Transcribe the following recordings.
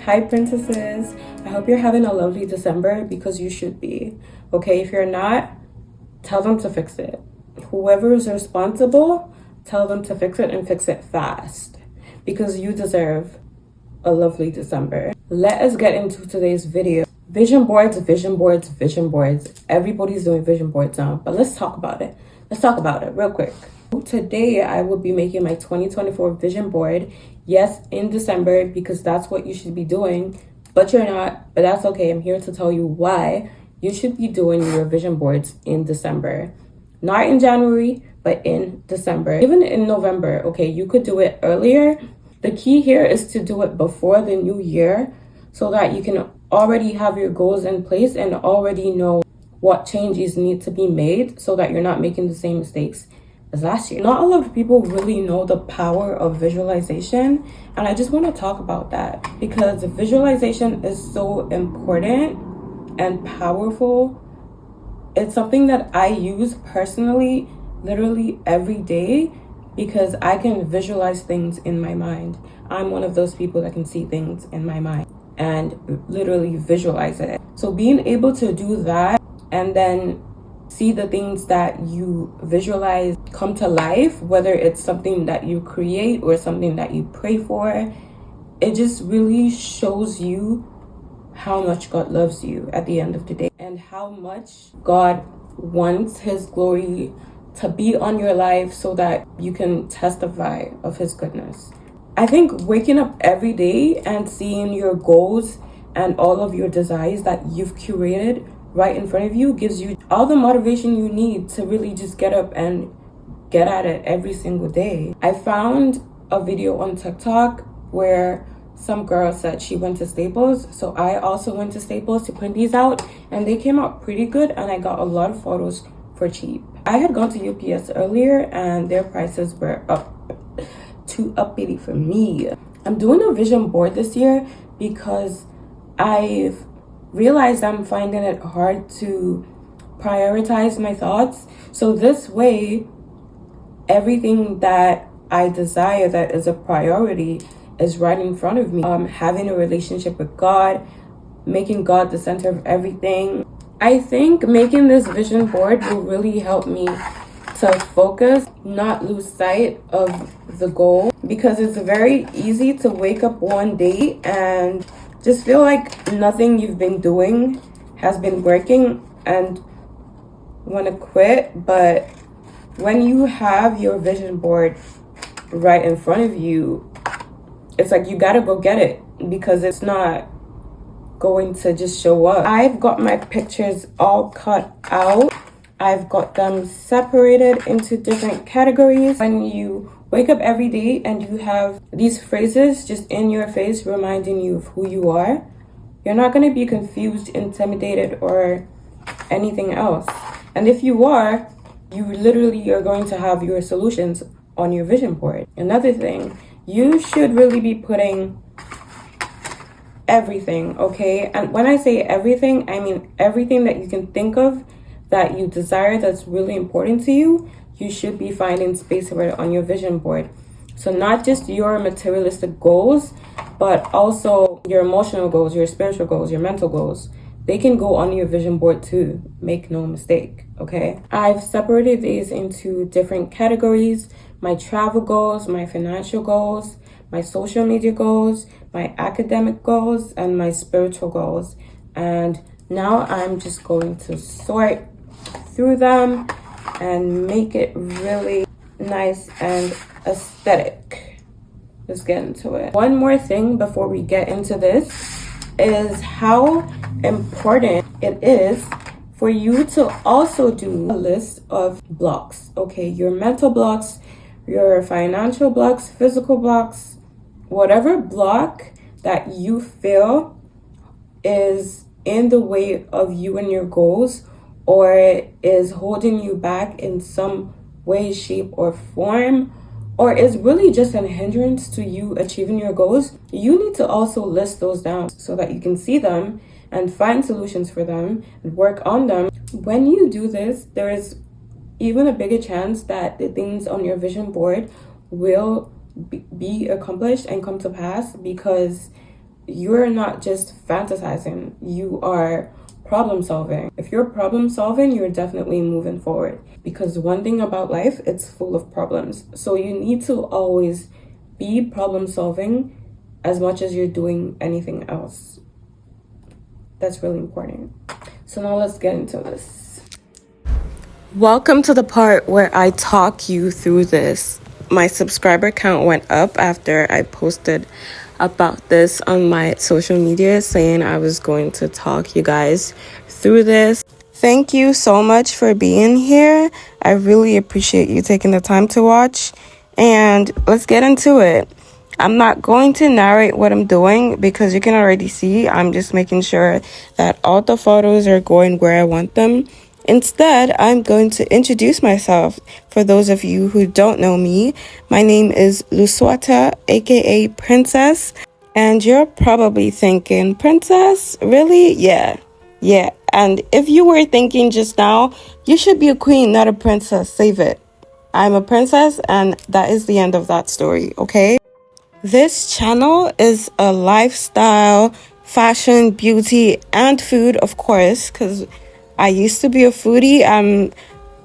Hi princesses, I hope you're having a lovely December because you should be. Okay, if you're not, tell them to fix it. Whoever is responsible, tell them to fix it and fix it fast because you deserve a lovely December. Let us get into today's video. Vision boards, vision boards, vision boards. Everybody's doing vision boards now, but let's talk about it. Let's talk about it real quick. Today, I will be making my 2024 vision board. Yes, in December, because that's what you should be doing, but you're not, but that's okay. I'm here to tell you why you should be doing your vision boards in December. Not in January, but in December. Even in November, okay, you could do it earlier. The key here is to do it before the new year so that you can already have your goals in place and already know what changes need to be made so that you're not making the same mistakes as last year. Not a lot of people really know the power of visualization, and I just want to talk about that because visualization is so important and powerful. It's something that I use personally literally every day because I can visualize things in my mind. I'm one of those people that can see things in my mind and literally visualize it. So being able to do that and then see the things that you visualize come to life, whether it's something that you create or something that you pray for, it just really shows you how much God loves you at the end of the day and how much God wants his glory to be on your life so that you can testify of his goodness. I think waking up every day and seeing your goals and all of your desires that you've curated right in front of you gives you all the motivation you need to really just get up and get at it every single day. I found a video on TikTok where some girl said she went to Staples, so I also went to Staples to print these out, and they came out pretty good, and I got a lot of photos for cheap. I had gone to UPS earlier and their prices were up too uppity for me. I'm doing a vision board this year because I've realized I'm finding it hard to prioritize my thoughts. So this way, everything that I desire that is a priority is right in front of me. Having a relationship with God, making God the center of everything. I think making this vision board will really help me to focus, not lose sight of the goal, because it's very easy to wake up one day and just feel like nothing you've been doing has been working and want to quit. But when you have your vision board right in front of you, it's like you gotta go get it because it's not going to just show up. I've got my pictures all cut out. I've got them separated into different categories. When you wake up every day and you have these phrases just in your face reminding you of who you are, you're not going to be confused, intimidated, or anything else. And if you are, you literally are going to have your solutions on your vision board. Another thing, you should really be putting everything, okay? And when I say everything, I mean everything that you can think of that you desire that's really important to you, you should be finding space for it on your vision board. So not just your materialistic goals, but also your emotional goals, your spiritual goals, your mental goals. They can go on your vision board too. Make no mistake, okay? I've separated these into different categories: my travel goals, my financial goals, my social media goals, my academic goals, and my spiritual goals. And now I'm just going to sort through them and make it really nice and aesthetic. Let's get into it. One more thing before we get into this is how important it is for you to also do a list of blocks, okay? Your mental blocks, your financial blocks, physical blocks, whatever block that you feel is in the way of you and your goals or is holding you back in some way, shape, or form, or is really just a hindrance to you achieving your goals, you need to also list those down so that you can see them and find solutions for them and work on them. When you do this, there is even a bigger chance that the things on your vision board will be accomplished and come to pass because you're not just fantasizing, you are problem solving. If you're problem solving, you're definitely moving forward, because one thing about life, it's full of problems. So you need to always be problem solving as much as you're doing anything else. That's really important. So now let's get into this. Welcome to the part where I talk you through this. My subscriber count went up after I posted about this on my social media, saying I was going to talk you guys through this. Thank you so much for being here. I really appreciate you taking the time to watch, and let's get into it. I'm not going to narrate what I'm doing because you can already see I'm just making sure that all the photos are going where I want them. Instead, I'm going to introduce myself. For those of you who don't know me, my name is Luswata, aka Princess. And you're probably thinking, Princess? Really? Yeah. And if you were thinking just now, you should be a queen, not a princess. Save it. I'm a princess, and that is the end of that story, okay? This channel is a lifestyle, fashion, beauty, and food, of course, because I used to be a foodie. I'm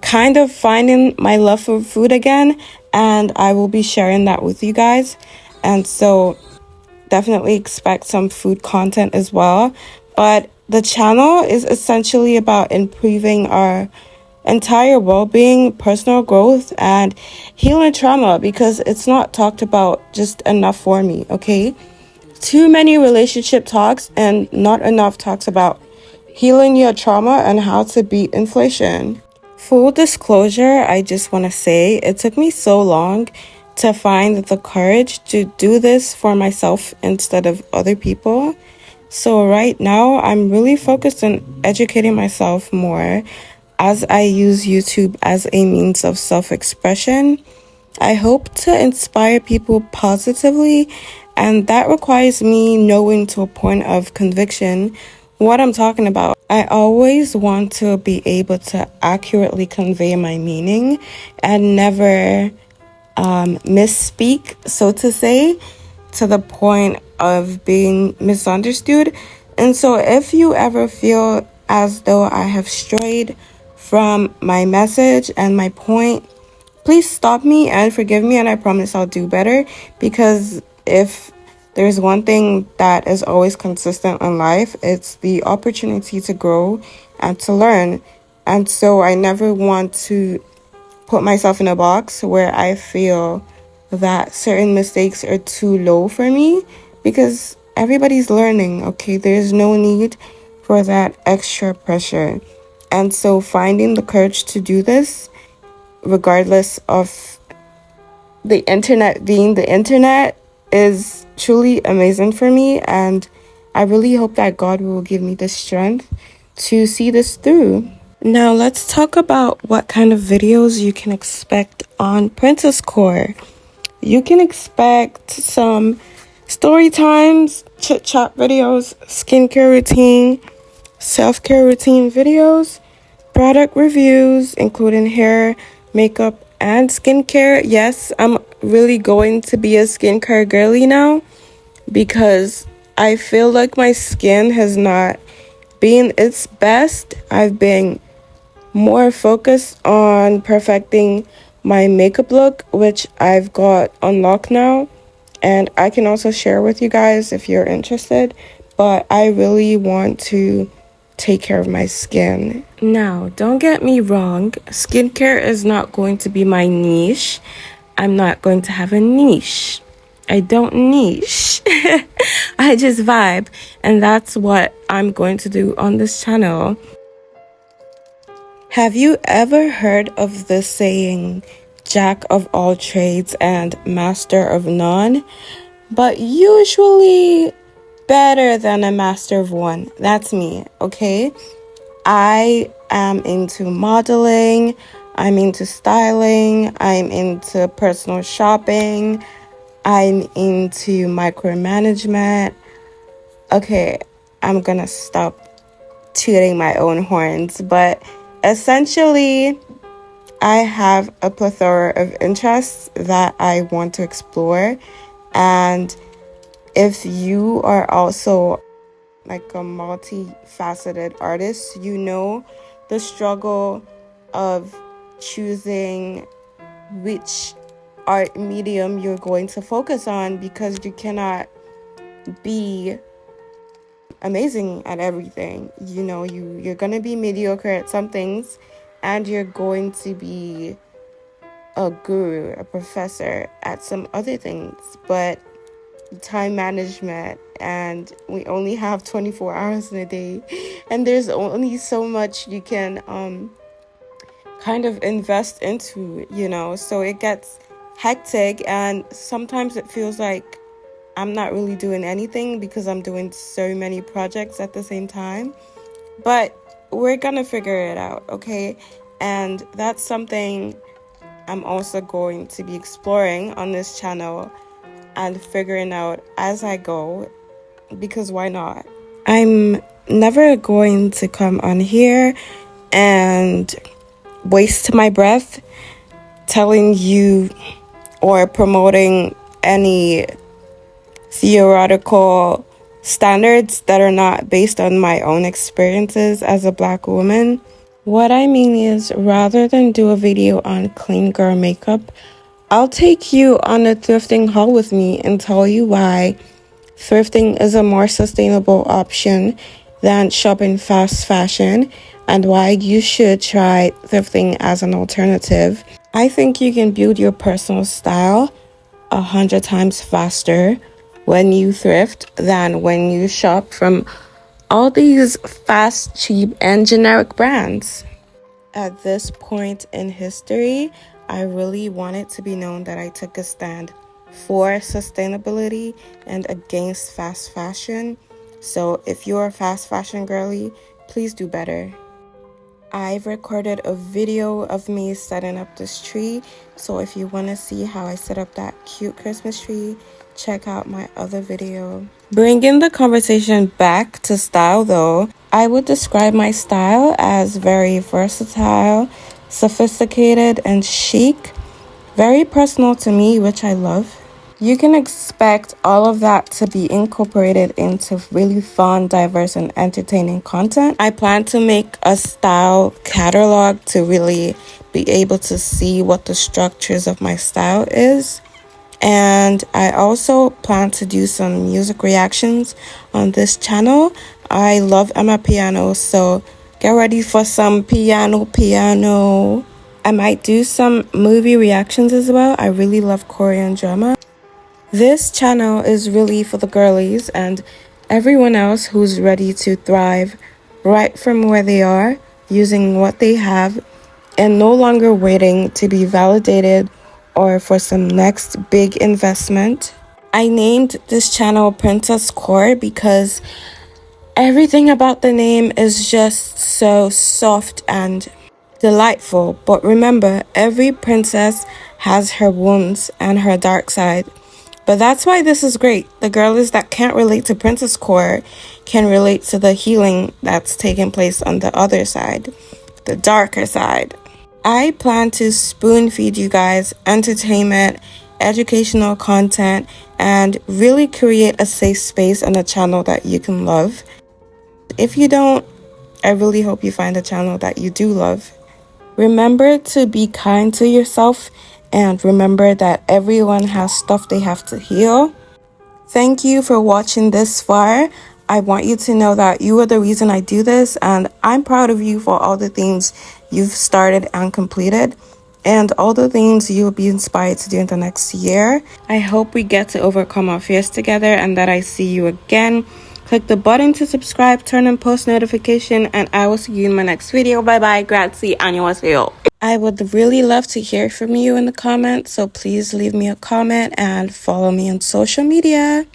kind of finding my love for food again, and I will be sharing that with you guys. And so definitely expect some food content as well. But the channel is essentially about improving our entire well-being, personal growth, and healing trauma, because it's not talked about just enough for me, okay? Too many relationship talks and not enough talks about healing your trauma and how to beat inflation. Full disclosure, I just want to say it took me so long to find the courage to do this for myself instead of other people. So right now, I'm really focused on educating myself more as I use YouTube as a means of self-expression. I hope to inspire people positively, and that requires me knowing to a point of conviction what I'm talking about. I always want to be able to accurately convey my meaning and never misspeak, so to say, to the point of being misunderstood. And so if you ever feel as though I have strayed from my message and my point, please stop me and forgive me, and I promise I'll do better, because if there's one thing that is always consistent in life, it's the opportunity to grow and to learn. And so I never want to put myself in a box where I feel that certain mistakes are too low for me, because everybody's learning, okay? There's no need for that extra pressure. And so finding the courage to do this, regardless of the internet being the internet, is truly amazing for me. And I really hope that God will give me the strength to see this through. Now let's talk about what kind of videos you can expect on Princess Core. You can expect some story times, chit-chat videos, skincare routine, self-care routine videos, product reviews, including hair, makeup, and skincare. Yes, I'm really going to be a skincare girly now, because I feel like my skin has not been its best. I've been more focused on perfecting my makeup look, which I've got unlocked now, and I can also share with you guys if you're interested. But I really want to take care of my skin. Now, don't get me wrong, skincare is not going to be my niche. I'm not going to have a niche. I don't niche. I just vibe, and that's what I'm going to do on this channel. Have you ever heard of the saying, Jack of all trades and master of none? But usually better than a master of one. That's me, okay? I am into modeling, I'm into styling, I'm into personal shopping, I'm into micromanagement. Okay, I'm gonna stop tooting my own horns, but essentially, I have a plethora of interests that I want to explore, and If you are also like a multifaceted artist, you know the struggle of choosing which art medium you're going to focus on, because you cannot be amazing at everything. You know, you're going to be mediocre at some things, and you're going to be a guru, a professor at some other things. But time management, and we only have 24 hours in a day, and there's only so much you can kind of invest into, you know, so it gets hectic, and sometimes it feels like I'm not really doing anything because I'm doing so many projects at the same time. But we're gonna figure it out, okay? And that's something I'm also going to be exploring on this channel and figuring out as I go, because why not? I'm never going to come on here and waste my breath telling you or promoting any theoretical standards that are not based on my own experiences as a Black woman. What I mean is, rather than do a video on clean girl makeup, I'll take you on a thrifting haul with me and tell you why thrifting is a more sustainable option than shopping fast fashion, and why you should try thrifting as an alternative. I think you can build your personal style 100 times faster when you thrift than when you shop from all these fast, cheap, and generic brands. At this point in history, I really want it to be known that I took a stand for sustainability and against fast fashion. So if you're a fast fashion girly, please do better. I've recorded a video of me setting up this tree, so if you want to see how I set up that cute Christmas tree, check out my other video. Bringing the conversation back to style though, I would describe my style as very versatile, sophisticated, and chic. Very personal to me, which I love. You can expect all of that to be incorporated into really fun, diverse, and entertaining content. I plan to make a style catalog to really be able to see what the structures of my style is. And I also plan to do some music reactions on this channel. I love Amapiano, so get ready for some piano. I might do some movie reactions as well. I really love Korean drama. This channel is really for the girlies and everyone else who's ready to thrive right from where they are, using what they have, and no longer waiting to be validated or for some next big investment. I named this channel Princess Core because everything about the name is just so soft and delightful. But remember, every princess has her wounds and her dark side. But that's why this is great. The girlies that can't relate to Princess Core can relate to the healing that's taking place on the other side, the darker side. I plan to spoon feed you guys entertainment, educational content, and really create a safe space on a channel that you can love. If you don't, I really hope you find a channel that you do love. Remember to be kind to yourself, and remember that everyone has stuff they have to heal. Thank you for watching this far. I want you to know that you are the reason I do this, and I'm proud of you for all the things you've started and completed, and all the things you'll be inspired to do in the next year. I hope we get to overcome our fears together, and that I see you again. Click the button to subscribe, turn on post notification, and I will see you in my next video. Bye bye. Grazie. Annyeonghaseyo. I would really love to hear from you in the comments, so please leave me a comment and follow me on social media.